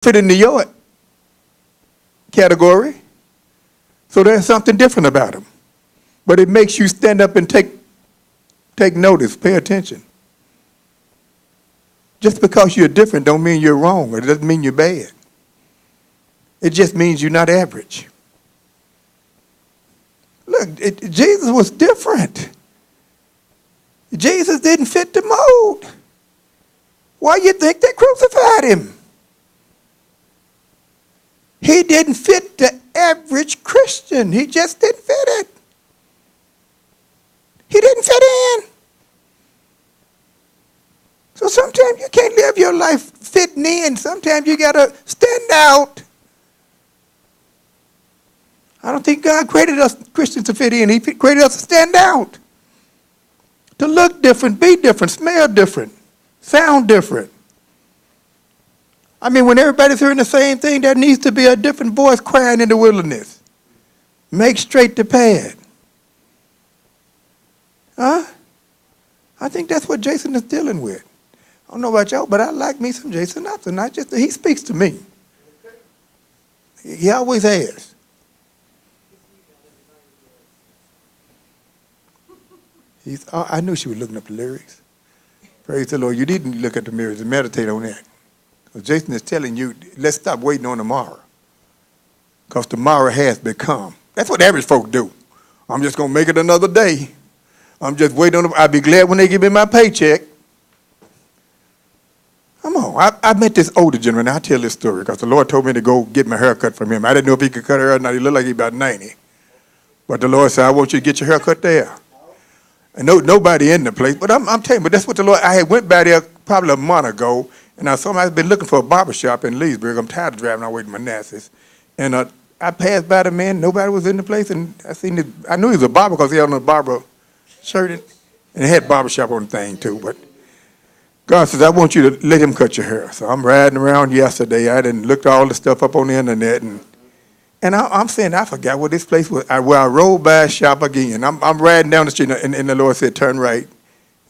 fit into your category. So there's something different about them. But it makes you stand up and take notice, pay attention. Just because you're different don't mean you're wrong, or it doesn't mean you're bad. It just means you're not average. Look, Jesus was different. Jesus didn't fit the mold. Why you think they crucified him? He didn't fit the average Christian. He just didn't fit it. He didn't fit in. So sometimes you can't live your life fitting in. Sometimes you got to stand out. I don't think God created us Christians to fit in. He created us to stand out. To look different, be different, smell different, sound different. I mean, when everybody's hearing the same thing, there needs to be a different voice crying in the wilderness. Make straight the path. Huh? I think that's what Jason is dealing with. I don't know about y'all, but I like me some Jason Upton. He speaks to me. He always has. I knew she was looking up the lyrics. Praise the Lord. You didn't look at the lyrics and meditate on that. Because Jason is telling you, let's stop waiting on tomorrow. Because tomorrow has become. That's what average folk do. I'm just going to make it another day. I'm just waiting on I'll be glad when they give me my paycheck. Come on. I met this older gentleman. I'll tell this story because the Lord told me to go get my hair cut from him. I didn't know if he could cut her hair or not. He looked like he about 90. But the Lord said, I want you to get your hair cut there. And nobody in the place. But I'm telling you, but that's what the Lord, I had went by there probably a month ago. And I've been looking for a barber shop in Leesburg. I'm tired of driving all the way to Manassas. And I passed by the man. Nobody was in the place. And I knew he was a barber because he had on a barber shirt. And he had barber shop on the thing too. But God says, I want you to let him cut your hair. So I'm riding around yesterday. I done looked all the stuff up on the internet. And I'm saying, I forgot what this place was. Where I rode by a shop again. I'm riding down the street. And the Lord said, turn right.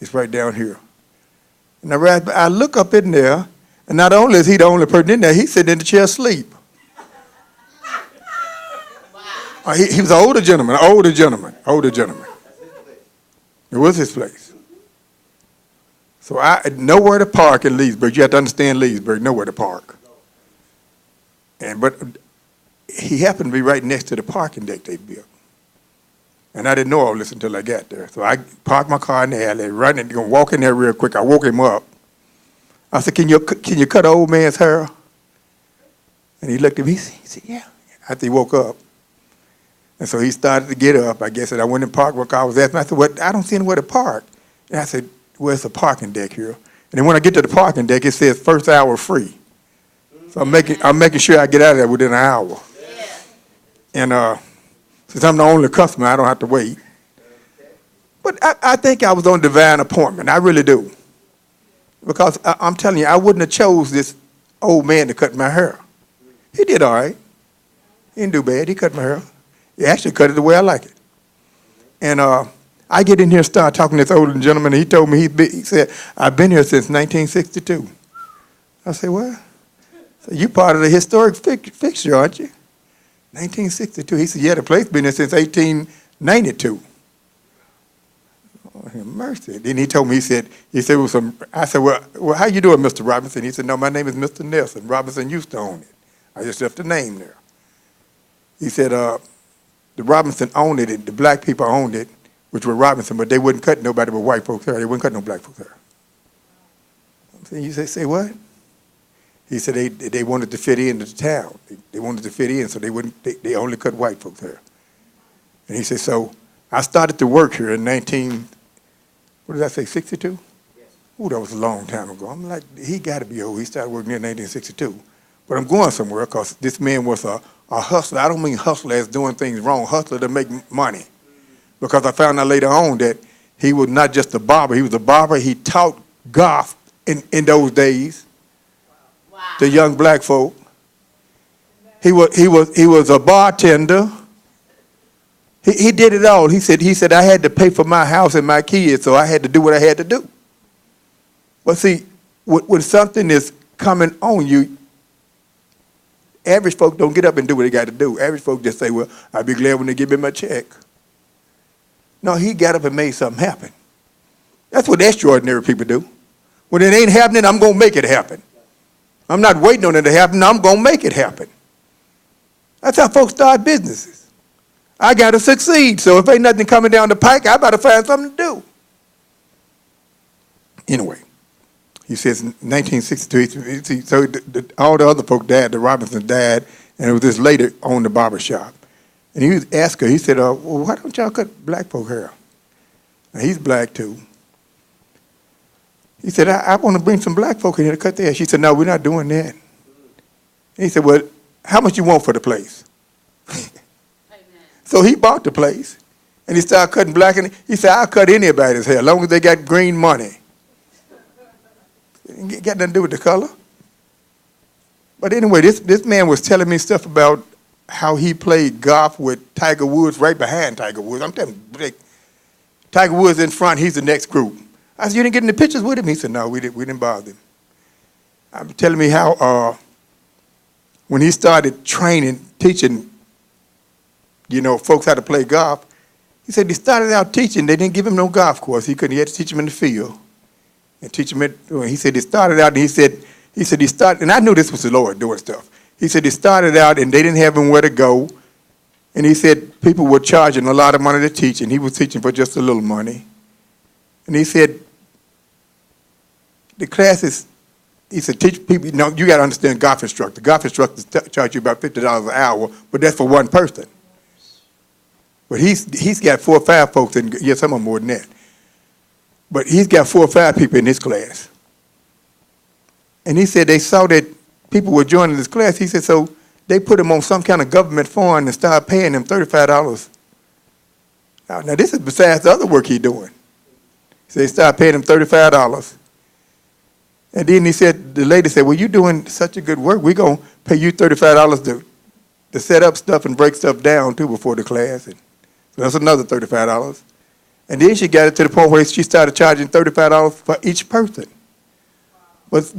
It's right down here. And I look up in there, and not only is he the only person in there, he's sitting in the chair asleep. Wow. He was an older gentleman. It was his place. So nowhere to park in Leesburg. You have to understand Leesburg, nowhere to park. But he happened to be right next to the parking deck they built. And I didn't know all this until I got there. So I parked my car in the alley, running, going to walk in there real quick. I woke him up. I said, can you cut an old man's hair? And he looked at me, he said, yeah. After he woke up. And so he started to get up, I guess, and I went and parked my car. I was asking, I said, well, I don't see anywhere to park. And I said, well, it's a parking deck here. And then when I get to the parking deck, it says first hour free. So I'm making sure I get out of there within an hour. And since I'm the only customer, I don't have to wait. But I think I was on divine appointment. I really do. Because I'm telling you, I wouldn't have chose this old man to cut my hair. He did all right. He didn't do bad. He cut my hair. He actually cut it the way I like it. And I get in here and start talking to this older gentleman. And he told me, he said, I've been here since 1962. I said, what? So you part of the historic fixture, aren't you? 1962. He said, yeah, the place been there since 1892. Oh, mercy. Then he told me, he said it was some, I said, well, how you doing, Mr. Robinson? He said, no, my name is Mr. Nelson. Robinson used to own it. I just left the name there. He said, the Robinson owned it, and the black people owned it, which were Robinson, but they wouldn't cut nobody but white folks' hair. They wouldn't cut no black folks' hair. You say what? He said they wanted to fit into the town. They wanted to fit in, so they only cut white folks' hair. And he said, so I started to work here in 62? Yes. Ooh, that was a long time ago. I'm like, he got to be old. He started working here in 1962. But I'm going somewhere because this man was a hustler. I don't mean hustler as doing things wrong. Hustler to make money. Because I found out later on that he was not just a barber. He was a barber. He taught golf in those days. The young black folk. He was a bartender. He did it all. He said I had to pay for my house and my kids, so I had to do what I had to do. But see, when something is coming on you, Average folk don't get up and do what they got to do. Average folk just say, well, I'll be glad when they give me my check. No, he got up and made something happen. That's what extraordinary people do. When it ain't happening, I'm going to make it happen. I'm not waiting on it to happen. I'm going to make it happen. That's how folks start businesses. I got to succeed. So if ain't nothing coming down the pike, I better find something to do. Anyway, he says in 1962, so all the other folk died. The Robinsons died, and it was this lady owned the barber shop. And he asked her, he said, well, why don't y'all cut black folk hair? Now, he's black too. He said, I want to bring some black folk in here to cut their hair. She said, no, we're not doing that. And he said, well, how much you want for the place? So he bought the place, and he started cutting black. And he said, I'll cut anybody's hair as long as they got green money. It got nothing to do with the color. But anyway, this man was telling me stuff about how he played golf with Tiger Woods right behind Tiger Woods. I'm telling you, Tiger Woods in front, he's the next group. I said, you didn't get any pictures with him? He said, no, we didn't bother him. I'm telling me how when he started training, teaching, folks how to play golf, he said he started out teaching. They didn't give him no golf course. He had to teach him in the field. And teach him he said he started out, and he said he started, and I knew this was the Lord doing stuff. He said he started out, and they didn't have him where to go. And he said people were charging a lot of money to teach, and he was teaching for just a little money. And he said the classes, he said teach people, you got to understand golf instructor. Golf instructors charge you about $50 an hour, but that's for one person. But he's got 4 or 5 folks, and some of them more than that. But he's got 4 or 5 people in his class. And he said they saw that people were joining this class. He said, so they put him on some kind of government fund and started paying him $35. Now this is besides the other work he's doing. So they started paying him $35. And then the lady said, well, you're doing such a good work. We're going to pay you $35 to set up stuff and break stuff down, too, before the class. And so that's another $35. And then she got it to the point where she started charging $35 for each person. But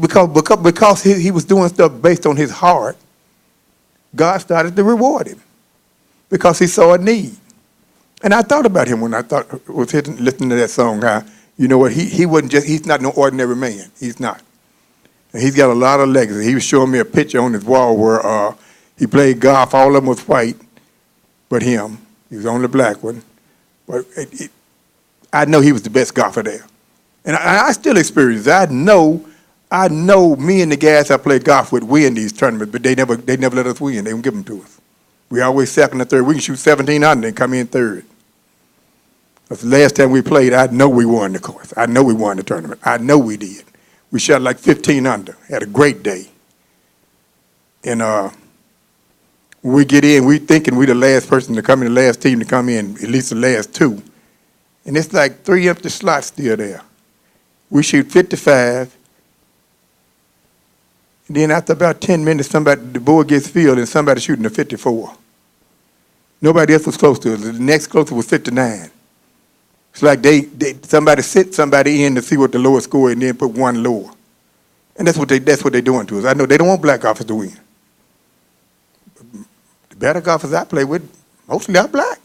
because he was doing stuff based on his heart, God started to reward him because he saw a need. And I thought about him when I was listening to that song. How, he's not no ordinary man. He's not. And he's got a lot of legacy. He was showing me a picture on his wall where he played golf. All of them was white, but him. He was the only black one. But I know he was the best golfer there. And I still experience it. I know me and the guys I play golf with win these tournaments, but they never let us win. They don't give them to us. We always second or third. We can shoot 17 under and come in third. That's the last time we played, I know we won the course. I know we won the tournament. I know we did. We shot like 15 under. Had a great day. And when we get in, we thinking we the last person to come in, the last team to come in, at least the last 2. And it's like 3 empty slots still there. We shoot 55. And then after about 10 minutes, the board gets filled and somebody shooting a 54. Nobody else was close to us. The next closest was 59. It's like somebody sit somebody in to see what the lowest score is and then put one lower. And that's what they're doing to us. I know they don't want black golfers to win. The better golfers I play with, mostly are black.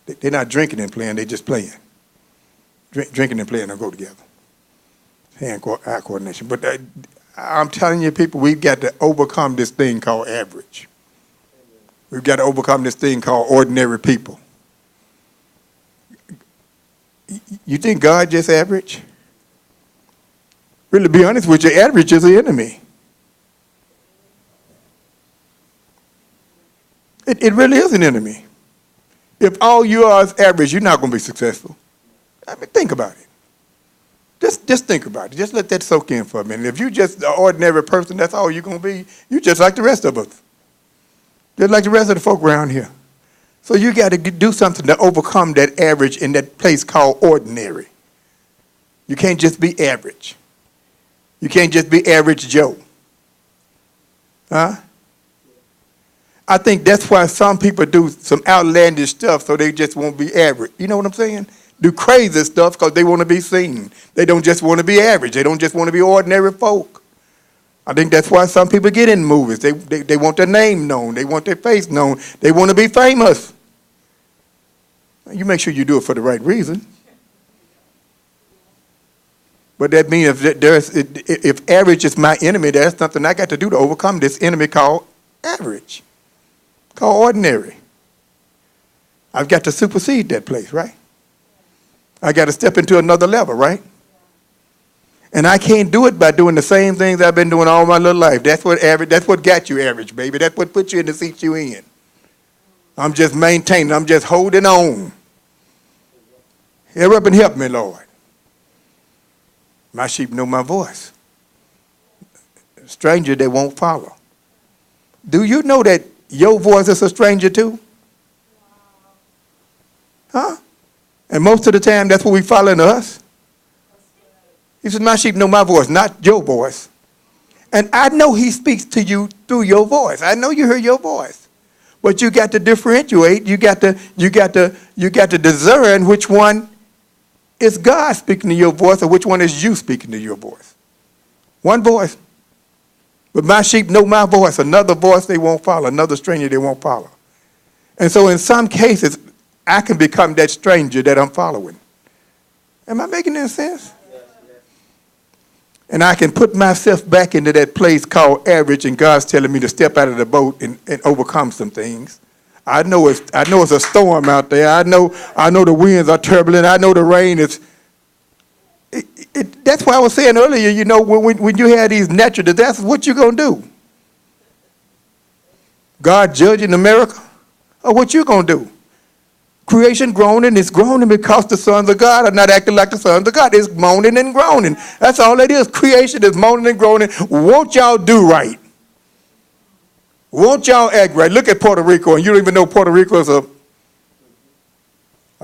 They're not drinking and playing, they're just playing. Drinking and playing don't go together. Hand-eye coordination. But I'm telling you, people, we've got to overcome this thing called average. We've got to overcome this thing called ordinary people. You think God just average? Really, to be honest with you, average is the enemy. It really is an enemy. If all you are is average, you're not going to be successful. I mean, think about it. Just think about it. Just let that soak in for a minute. If you're just an ordinary person, that's all you're going to be. You're just like the rest of us. Just like the rest of the folk around here. So you got to do something to overcome that average in that place called ordinary. You can't just be average. You can't just be average Joe. Huh? I think that's why some people do some outlandish stuff so they just won't be average. You know what I'm saying? Do crazy stuff because they want to be seen. They don't just want to be average. They don't just want to be ordinary folk. I think that's why some people get in movies. They want their name known. They want their face known. They want to be famous. You make sure you do it for the right reason. But that means if average is my enemy, there's something I got to do to overcome this enemy called average, called ordinary. I've got to supersede that place, right? I got to step into another level, right? And I can't do it by doing the same things I've been doing all my little life. That's what got you average, baby. That's what put you in the seat you in. I'm just maintaining. I'm just holding on. Hear up and help me, Lord. My sheep know my voice. Stranger, they won't follow. Do you know that your voice is a stranger too? Huh? And most of the time, that's what we follow in us. He says, my sheep know my voice, not your voice. And I know he speaks to you through your voice. I know you hear your voice. But you got to differentiate. You got to discern which one is God speaking to your voice or which one is you speaking to your voice. One voice. But my sheep know my voice. Another voice they won't follow. Another stranger they won't follow. And so in some cases, I can become that stranger that I'm following. Am I making any sense? And I can put myself back into that place called average, and God's telling me to step out of the boat and overcome some things. I know it's a storm out there. I know the winds are turbulent. I know the rain is. That's why I was saying earlier, you know, when you have these natural disasters, what you gonna do? God judging America? Or what you gonna do? Creation groaning, it's groaning because the sons of God are not acting like the sons of God. It's moaning and groaning. That's all it is. Creation is moaning and groaning. Won't y'all do right? Won't y'all act right? Look at Puerto Rico, and you don't even know Puerto Rico is a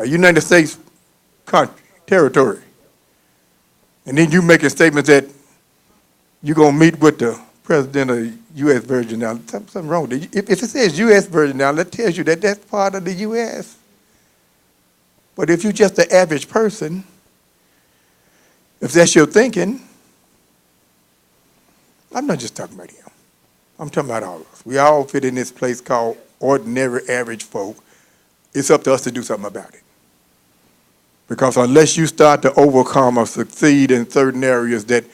United States country, territory. And then you making statements that you're going to meet with the president of the U.S. Virgin Islands. Something wrong with it. If it says U.S. Virgin Islands, that tells you that that's part of the U.S. But if you're just an average person, if that's your thinking, I'm not just talking about him. I'm talking about all of us. We all fit in this place called ordinary average folk. It's up to us to do something about it. Because unless you start to overcome or succeed in certain areas that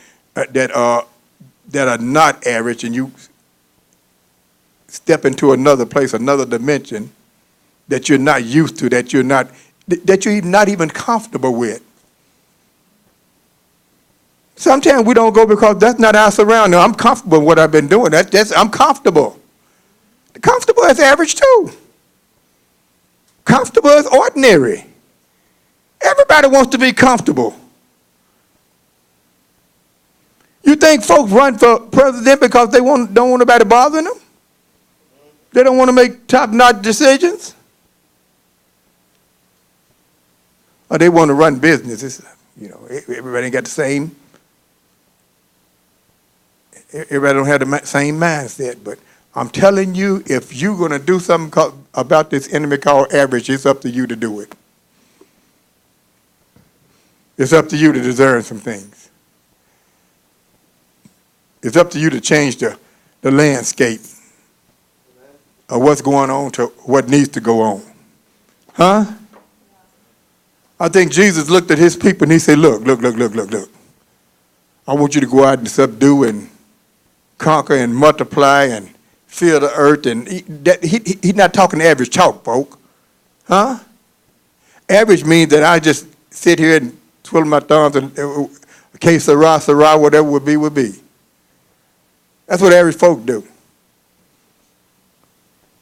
are not average, and you step into another place, another dimension that you're not used to, that you're not even comfortable with. Sometimes we don't go because that's not our surrounding. I'm comfortable with what I've been doing. I'm comfortable. Comfortable is average too. Comfortable is ordinary. Everybody wants to be comfortable. You think folks run for president because they don't want nobody bothering them? They don't want to make top-notch decisions? Or they want to run businesses? You know, everybody ain't got the same. Everybody don't have the same mindset. But I'm telling you, if you're going to do something about this enemy called average, it's up to you to do it. It's up to you to discern some things. It's up to you to change the landscape of what's going on to what needs to go on. Huh? I think Jesus looked at his people and he said, look. I want you to go out and subdue and conquer and multiply and fill the earth. And he's not talking average talk, folk. Huh? Average means that I just sit here and twiddle my thumbs and que sera, whatever would be. That's what average folk do.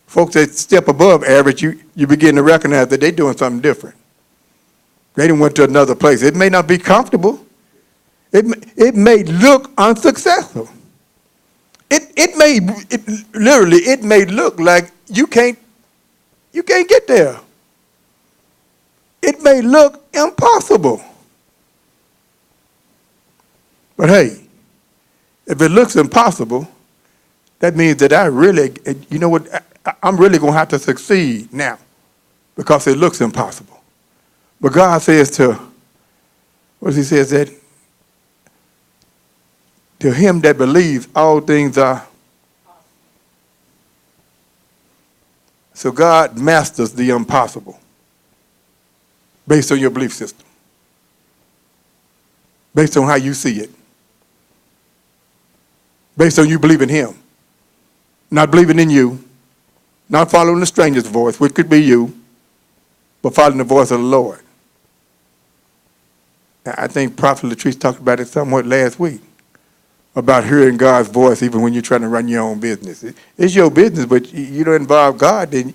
Folks that step above average, you begin to recognize that they're doing something different. They done went to another place. It may not be comfortable. It may look unsuccessful. It may look like you can't get there. It may look impossible. But hey, if it looks impossible, that means that I'm really going to have to succeed now because it looks impossible. But God says what does he say that? To him that believes, all things are. So God masters the impossible based on your belief system, based on how you see it, based on you believing him, not believing in you, not following the stranger's voice, which could be you, but following the voice of the Lord. I think Prophet Latrice talked about it somewhat last week, about hearing God's voice even when you're trying to run your own business. It's your business, but you don't involve God, then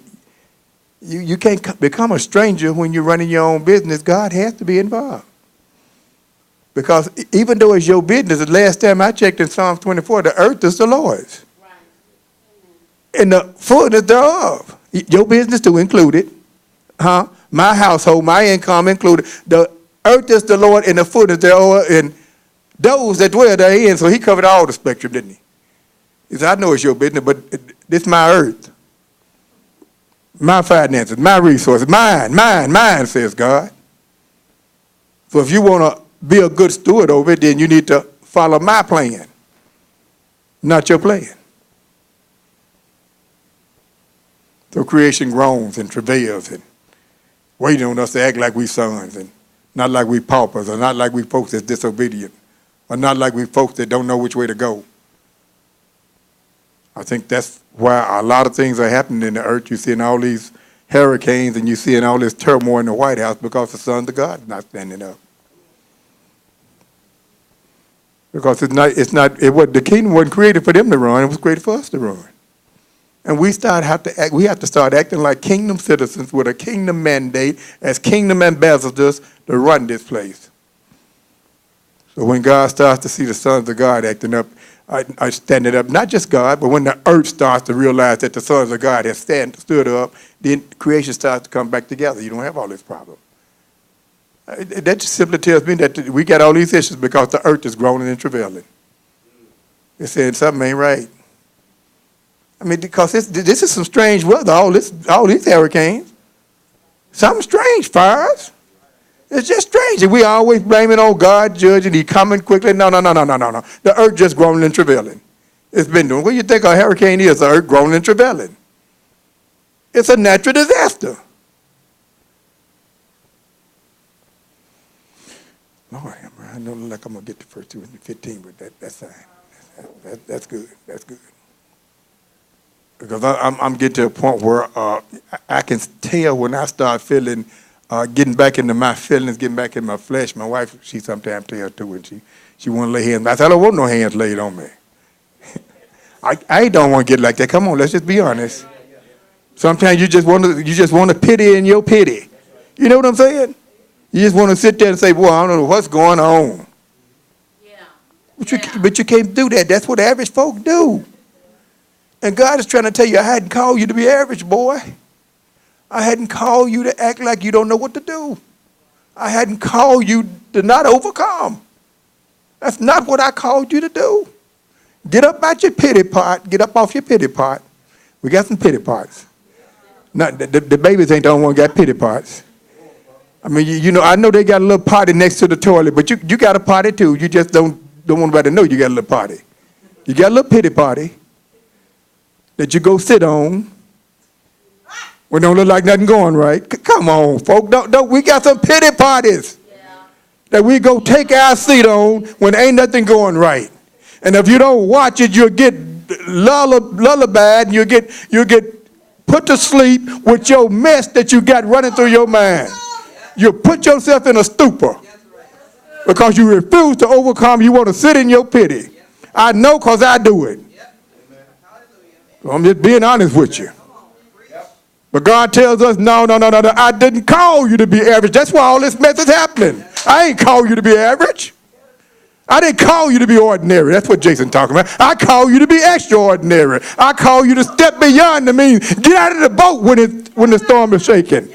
you can't become a stranger when you're running your own business. God has to be involved. Because even though it's your business, the last time I checked in Psalms 24, the earth is the Lord's. Right. And the fullness thereof. Your business too included. Huh? My household, my income included. The earth is the Lord and the fullness thereof, and those that dwell therein. So he covered all the spectrum, didn't he? He said, I know it's your business, but this is my earth. My finances, my resources, mine, says God. So if you want to be a good steward over it, then you need to follow my plan, not your plan. So creation groans and travails and waiting on us to act like we sons and not like we paupers, or not like we folks that's disobedient, or not like we folks that don't know which way to go. I think that's why a lot of things are happening in the earth. You're seeing all these hurricanes and you're seeing all this turmoil in the White House because the sons of God are not standing up. Because the kingdom wasn't created for them to run, it was created for us to run. And we have to start acting like kingdom citizens with a kingdom mandate as kingdom ambassadors to run this place. So when God starts to see the sons of God acting up, standing up, not just God, but when the earth starts to realize that the sons of God have stood up, then creation starts to come back together. You don't have all this problem. That just simply tells me that we got all these issues because the earth is groaning and travailing. It's saying something ain't right. I mean, because this is some strange weather, all these hurricanes. Something strange, fires. It's just strange. And we always blame it on God, judging, he coming quickly. No. The earth just groaning and travailing. It's been doing. What do you think a hurricane is? The earth groaning and travailing. It's a natural disaster. Lord, I know like I'm going to get to 1 Timothy 15, but that's fine. That's good. That's good. Because I'm getting to a point where I can tell when I start feeling, getting back into my feelings, getting back in my flesh. My wife, she sometimes tells too, and she want to lay hands. I said, I don't want no hands laid on me. I don't want to get like that. Come on, let's just be honest. Sometimes you just want to pity in your pity. You know what I'm saying? You just want to sit there and say, boy, I don't know what's going on. Yeah. But you can't do that. That's what average folk do. And God is trying to tell you, I hadn't called you to be average, boy. I hadn't called you to act like you don't know what to do. I hadn't called you to not overcome. That's not what I called you to do. Get up out your pity pot. Get up off your pity pot. We got some pity pots. Not, the babies ain't the only one got pity pots. I mean, you know, I know they got a little potty next to the toilet, but you got a potty too. You just don't want anybody to know you got a little potty. You got a little pity potty that you go sit on when don't look like nothing going right. Come on, folk. Don't we got some pity parties that we go take our seat on when ain't nothing going right. And if you don't watch it, you'll get lullabied and you'll get put to sleep with your mess that you got running through your mind. You put yourself in a stupor because you refuse to overcome. You want to sit in your pity. I know because I do it. So I'm just being honest with you. But God tells us, no, I didn't call you to be average. That's why all this mess is happening. I ain't called you to be average. I didn't call you to be ordinary. That's what Jason's talking about. I call you to be extraordinary. I call you to step beyond the means. Get out of the boat when the storm is shaking.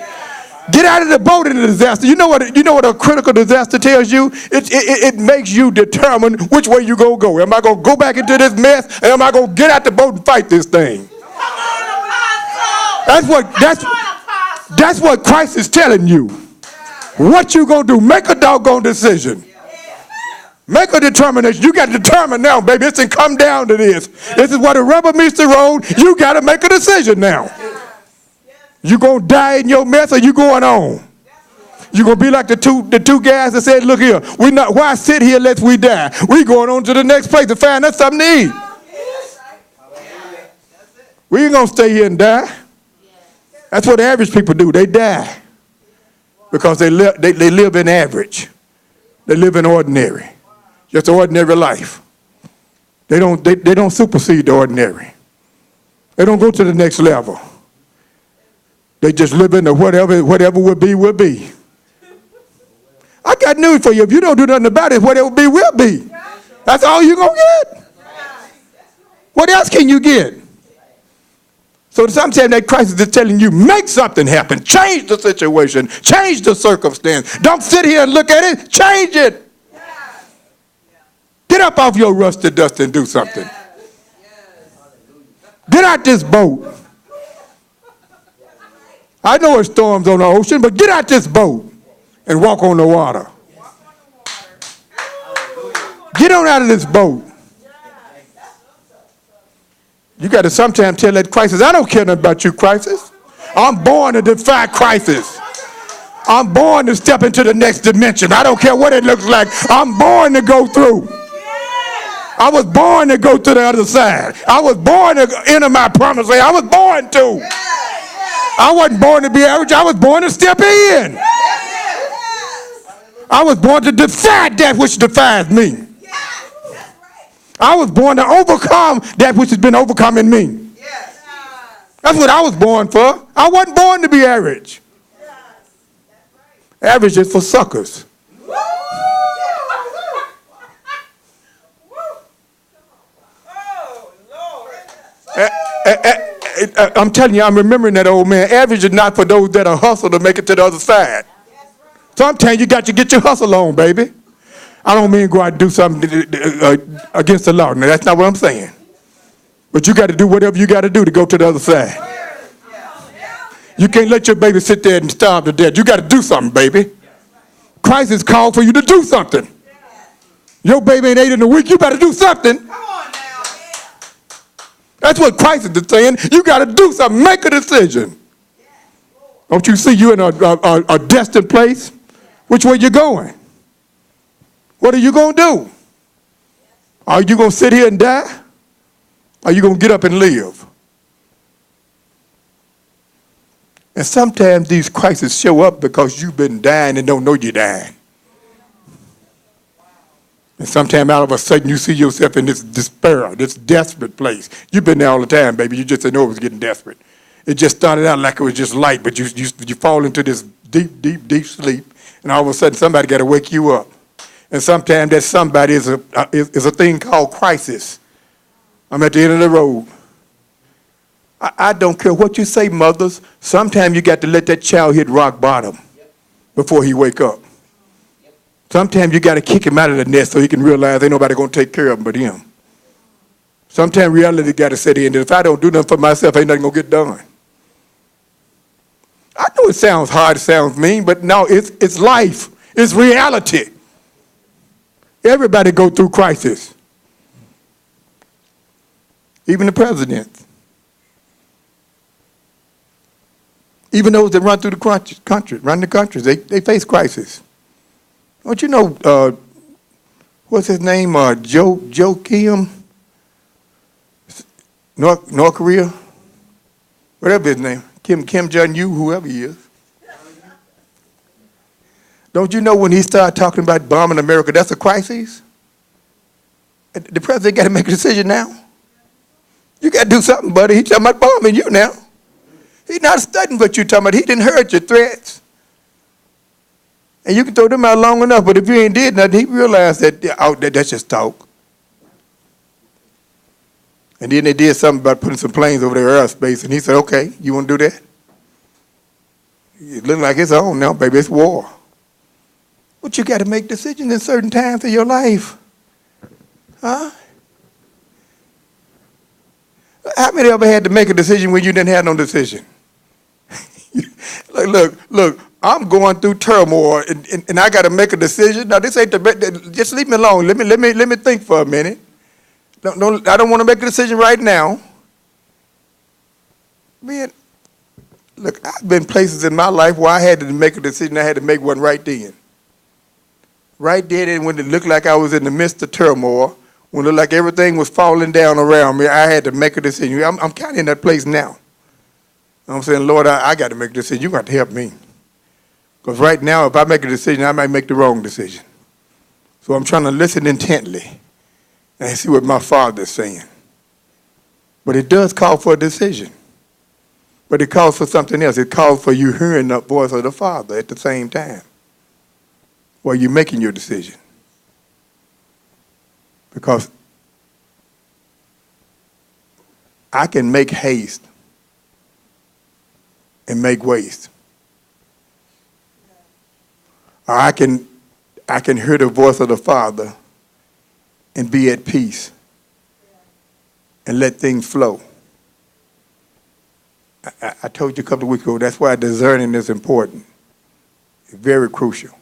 Get out of the boat in a disaster. You know what a critical disaster tells you? It makes you determine which way you gonna go. Am I gonna go back into this mess, or am I gonna get out the boat and fight this thing? That's what Christ is telling you. What you gonna do? Make a doggone decision. Make a determination. You got to determine now, baby. It's come down to this. This is what the rubber meets the road. You got to make a decision now. You going to die in your mess or you going on? You're going to be like the two guys that said, look here, why sit here lest we die? We going on to the next place to find us something to eat. We ain't going to stay here and die. That's what average people do. They die because they live in average. They live in ordinary. Just ordinary life. They don't supersede the ordinary. They don't go to the next level. They just live in the whatever will be, will be. I got news for you. If you don't do nothing about it, whatever will be. That's all you're going to get. What else can you get? So sometimes that crisis is telling you, make something happen. Change the situation. Change the circumstance. Don't sit here and look at it. Change it. Get up off your rusted dust and do something. Get out this boat. I know it's storms on the ocean, but get out this boat and walk on the water. Get on out of this boat. You got to sometimes tell that crisis, I don't care nothing about you, crisis. I'm born to defy crisis. I'm born to step into the next dimension. I don't care what it looks like. I'm born to go through. I was born to go to the other side. I was born to enter my promised land. I was born to. I wasn't born to be average. I was born to step in. I was born to defy that which defies me. I was born to overcome that which has been overcome in me. That's what I was born for. I wasn't born to be average. Average is for suckers. I'm telling you, I'm remembering that old man. Average is not for those that are hustle to make it to the other side. Sometimes you got to get your hustle on, baby. I don't mean go out and do something against the law. Now, that's not what I'm saying. But you got to do whatever you got to do to go to the other side. You can't let your baby sit there and starve to death. You got to do something, baby. Christ has called for you to do something. Your baby ain't ate in a week. You better do something. That's what Christ is saying. You got to do something. Make a decision. Don't you see you in a destined place? Which way you going? What are you going to do? Are you going to sit here and die? Or are you going to get up and live? And sometimes these crises show up because you've been dying and don't know you're dying. And sometimes all of a sudden you see yourself in this despair, this desperate place. You've been there all the time, baby. You just didn't know it was getting desperate. It just started out like it was just light, but you fall into this deep, deep, deep sleep, and all of a sudden somebody got to wake you up. And sometimes that somebody is a thing called crisis. I'm at the end of the road. I don't care what you say, mothers. Sometimes you got to let that child hit rock bottom before he wake up. Sometimes you got to kick him out of the nest so he can realize ain't nobody going to take care of him but him. Sometimes reality got to set in. If I don't do nothing for myself, ain't nothing going to get done. I know it sounds hard, it sounds mean, but no, it's life. It's reality. Everybody go through crisis. Even the presidents. Even those that run through the countries, they face crisis. Don't you know, what's his name, Joe Kim, North Korea, whatever his name, Kim Jong-un, whoever he is. Don't you know when he started talking about bombing America, that's a crisis? The president got to make a decision now. You got to do something, buddy. He's talking about bombing you now. He's not studying what you're talking about. He didn't heard your threats. And you can throw them out long enough, but if you ain't did nothing, he realized that's just talk. And then they did something about putting some planes over their airspace, and he said, okay, you want to do that? It looks like it's on now, baby. It's war. But you got to make decisions in certain times of your life. Huh? How many ever had to make a decision when you didn't have no decision? Look, I'm going through turmoil, and I got to make a decision. Now, this ain't just leave me alone. Let me think for a minute. I don't want to make a decision right now. Man, look, I've been places in my life where I had to make a decision. I had to make one right then. Right then, and when it looked like I was in the midst of turmoil, when it looked like everything was falling down around me, I had to make a decision. I'm kind of in that place now. I'm saying, Lord, I got to make a decision. You got to help me. Because right now, if I make a decision, I might make the wrong decision. So I'm trying to listen intently and see what my Father is saying. But it does call for a decision. But it calls for something else. It calls for you hearing the voice of the Father at the same time while you're making your decision. Because I can make haste and make waste. Or I can hear the voice of the Father and be at peace and let things flow. I told you a couple of weeks ago, that's why discerning is important. It's very crucial.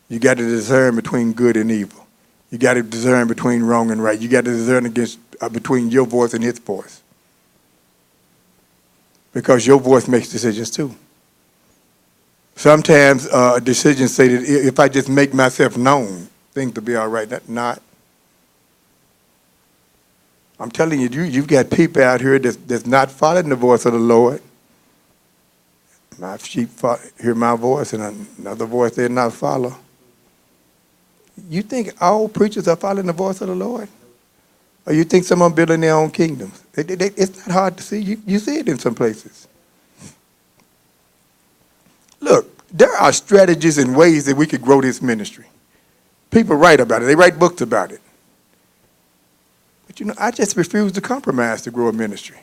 You got to discern between good and evil. You got to discern between wrong and right. You got to discern between your voice and his voice. Because your voice makes decisions too. Sometimes decisions say that if I just make myself known, things will be all right. That's not. I'm telling you, you've got people out here that's not following the voice of the Lord. My sheep hear my voice, and another voice they not follow. You think all preachers are following the voice of the Lord? Or you think some of them building their own kingdoms? It's not hard to see. You see it in some places. Look, there are strategies and ways that we could grow this ministry. People write about it. They write books about it. But I just refuse to compromise to grow a ministry.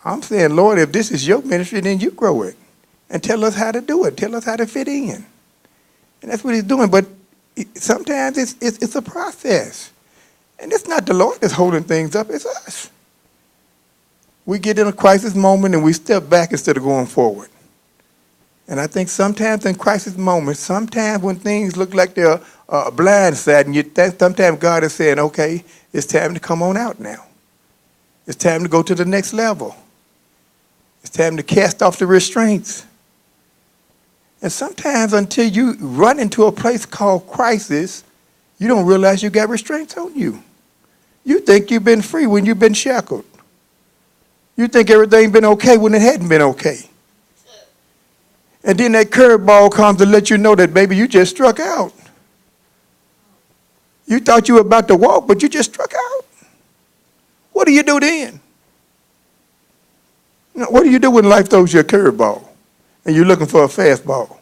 I'm saying, Lord, if this is your ministry, then you grow it. And tell us how to do it. Tell us how to fit in. And that's what he's doing. But sometimes it's a process. And it's not the Lord that's holding things up. It's us. We get in a crisis moment and we step back instead of going forward. And I think sometimes in crisis moments, sometimes when things look like they're blindsided, sometimes God is saying, okay, it's time to come on out now. It's time to go to the next level. It's time to cast off the restraints. And sometimes until you run into a place called crisis, you don't realize you got restraints on you. You think you've been free when you've been shackled. You think everything's been okay when it hadn't been okay. And then that curveball comes to let you know that, baby, you just struck out. You thought you were about to walk, but you just struck out. What do you do then? What do you do when life throws you a curveball and you're looking for a fastball?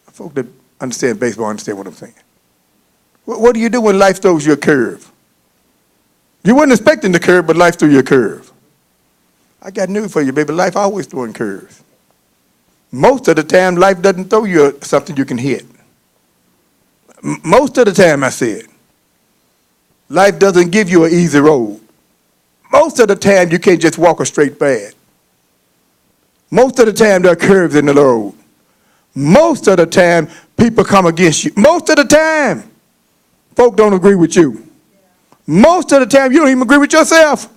Folks that understand baseball understand what I'm saying. What do you do when life throws you a curve? You weren't expecting the curve, but life threw you a curve. I got news for you, baby. Life always throwing curves. Most of the time, life doesn't throw you something you can hit. Most of the time, I said. Life doesn't give you an easy road. Most of the time, you can't just walk a straight path. Most of the time, there are curves in the road. Most of the time, people come against you. Most of the time, folk don't agree with you. Most of the time, you don't even agree with yourself.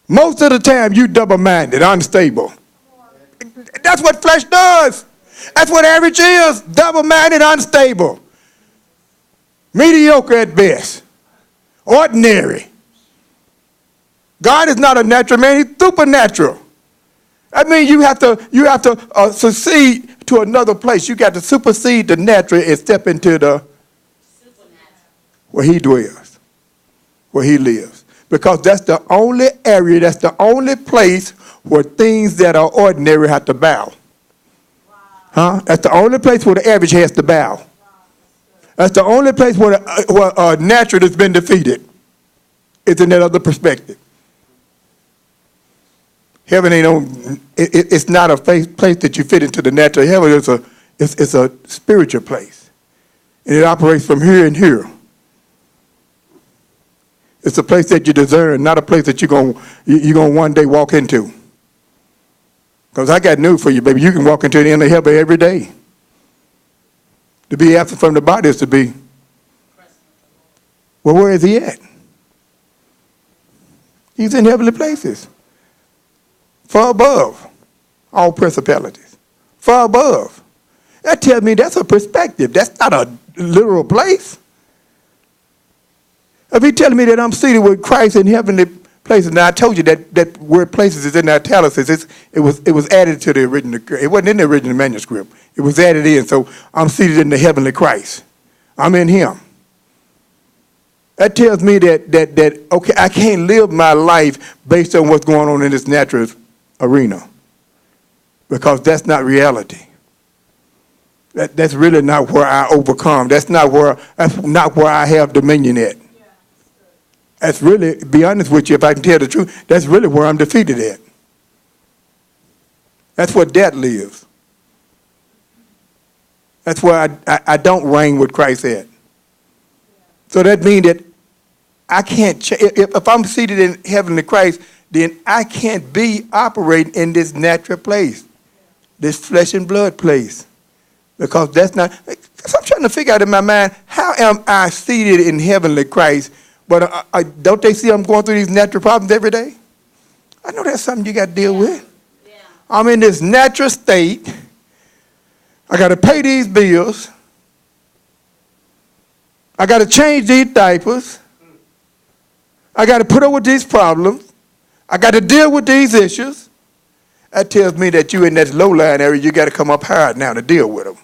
Most of the time, you double-minded, unstable. That's what flesh does. That's what average is, double-minded, unstable. Mediocre at best. Ordinary. God is not a natural man, he's supernatural. That means you have to succeed to another place. You got to supersede the natural and step into the where he dwells, where he lives. Because that's the only area, that's the only place where things that are ordinary have to bow. Wow. Huh? That's the only place where the average has to bow. Wow. That's the only place where natural has been defeated. It's in that other perspective. Heaven ain't on, it's not a place that you fit into the natural. Heaven is a spiritual place. And it operates from here and here. It's a place that you discern, not a place that you're going to one day walk into. Because I got news for you, baby. You can walk into the inner heaven every day. To be absent from the body is to be. Well, where is he at? He's in heavenly places. Far above all principalities. Far above. That tells me that's a perspective. That's not a literal place. If he telling me that I'm seated with Christ in heavenly places, now I told you that word places is in the italics. It was added to the original. It wasn't in the original manuscript. It was added in. So I'm seated in the heavenly Christ. I'm in him. That tells me that okay, I can't live my life based on what's going on in this natural arena, because that's not reality. That's really not where I overcome. That's not where I have dominion at. That's really, to be honest with you, if I can tell the truth, that's really where I'm defeated at. That's where death lives. That's where I don't reign with Christ at. So that means that I can't, if I'm seated in heavenly Christ, then I can't be operating in this natural place, this flesh and blood place. Because that's not, because I'm trying to figure out in my mind, how am I seated in heavenly Christ, but don't they see I'm going through these natural problems every day? I know that's something you got to deal with. Yeah. I'm in this natural state. I got to pay these bills. I got to change these diapers. I got to put up with these problems. I got to deal with these issues. That tells me that you in that low-lying area, you got to come up higher now to deal with them.